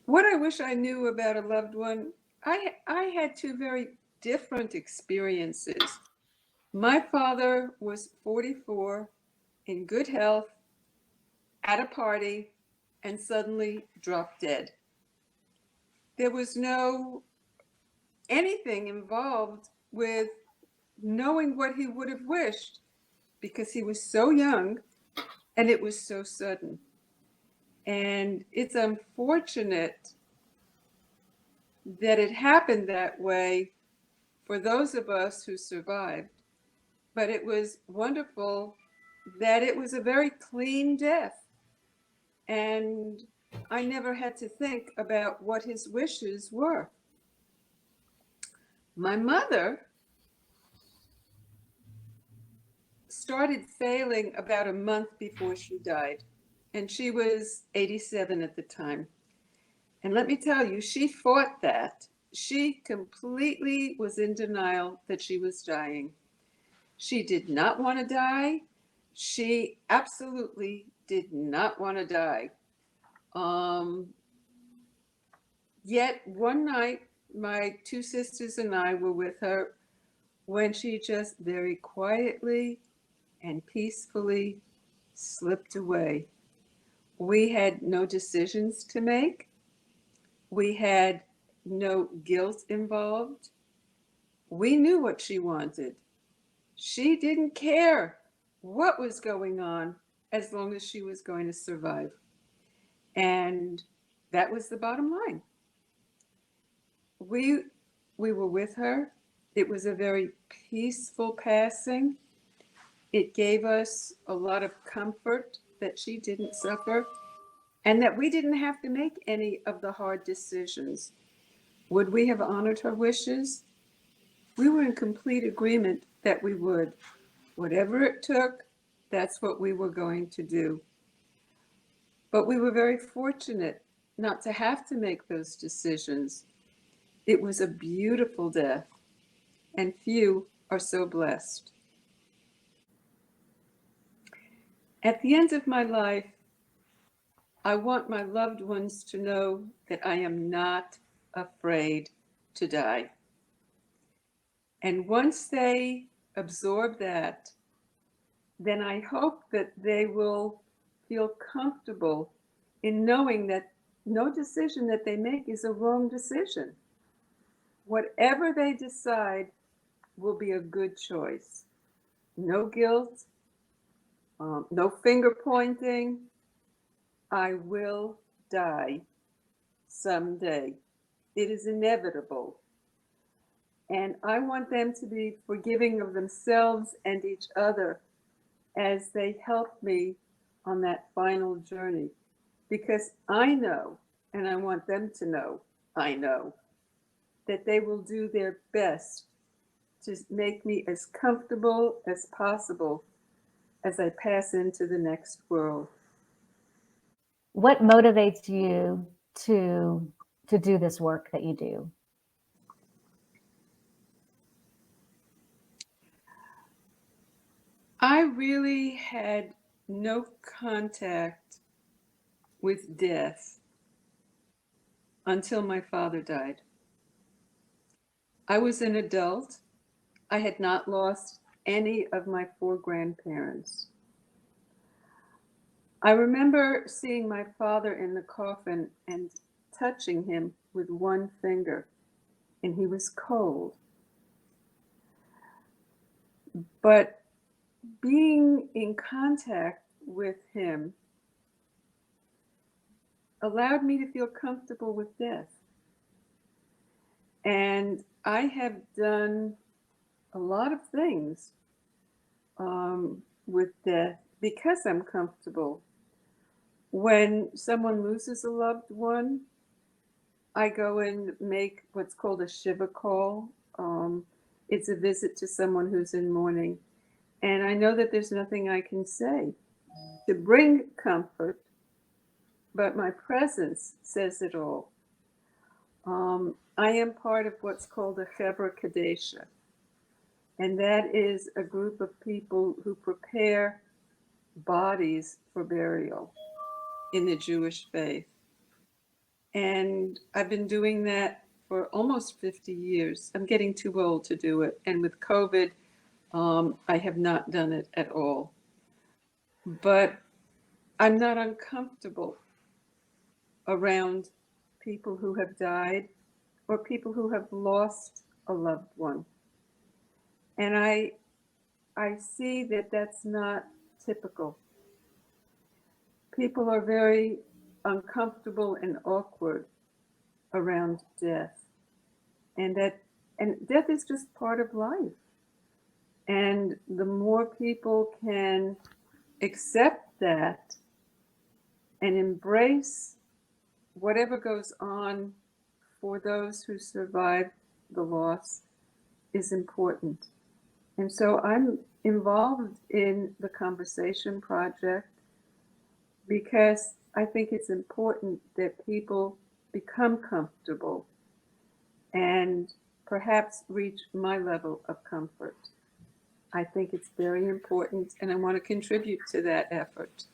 What I wish I knew about a loved one, I had two very different experiences. My father was 44, in good health, at a party, and suddenly dropped dead. There was no anything involved with knowing what he would have wished because he was so young and it was so sudden. And it's unfortunate that it happened that way for those of us who survived. But it was wonderful that it was a very clean death. And I never had to think about what his wishes were. My mother started failing about a month before she died, and she was 87 at the time. And let me tell you, she fought that. She completely was in denial that she was dying. She did not want to die. She absolutely did not want to die. Um, Yet one night, my two sisters and I were with her when she just very quietly and peacefully slipped away. We had no decisions to make. We had no guilt involved. We knew what she wanted. She didn't care what was going on as long as she was going to survive. And that was the bottom line. We we were with her. It was a very peaceful passing. It gave us a lot of comfort that she didn't suffer and that we didn't have to make any of the hard decisions. Would we have honored her wishes? We were in complete agreement that we would. Whatever it took, that's what we were going to do. But we were very fortunate not to have to make those decisions. It was a beautiful death, and few are so blessed. At the end of my life, I want my loved ones to know that I am not afraid to die. And once they absorb that, then I hope that they will feel comfortable in knowing that no decision that they make is a wrong decision. Whatever they decide will be a good choice. No guilt, no finger pointing. I will die someday. It is inevitable. And I want them to be forgiving of themselves and each other as they help me on that final journey. Because I know, and I want them to know, I know, that they will do their best to make me as comfortable as possible as I pass into the next world. What motivates you to to do this work that you do? I really had no contact with death until my father died. I was an adult. I had not lost any of my four grandparents. I remember seeing my father in the coffin and touching him with one finger, and he was cold. But being in contact with him allowed me to feel comfortable with death. And I have done a lot of things with death because I'm comfortable. When someone loses a loved one, I go and make what's called a Shiva call. It's a visit to someone who's in mourning. And I know that there's nothing I can say to bring comfort, but my presence says it all. I am part of what's called a Chevra Kadesha, and that is a group of people who prepare bodies for burial in the Jewish faith. And I've been doing that for almost 50 years. I'm getting too old to do it. And with COVID, I have not done it at all. But I'm not uncomfortable around people who have died or people who have lost a loved one. And I see that that's not typical. People are very uncomfortable and awkward around death. And death is just part of life. And the more people can accept that and embrace whatever goes on for those who survive the loss is important. And so I'm involved in the Conversation Project because I think it's important that people become comfortable and perhaps reach my level of comfort. I think it's very important, and I want to contribute to that effort.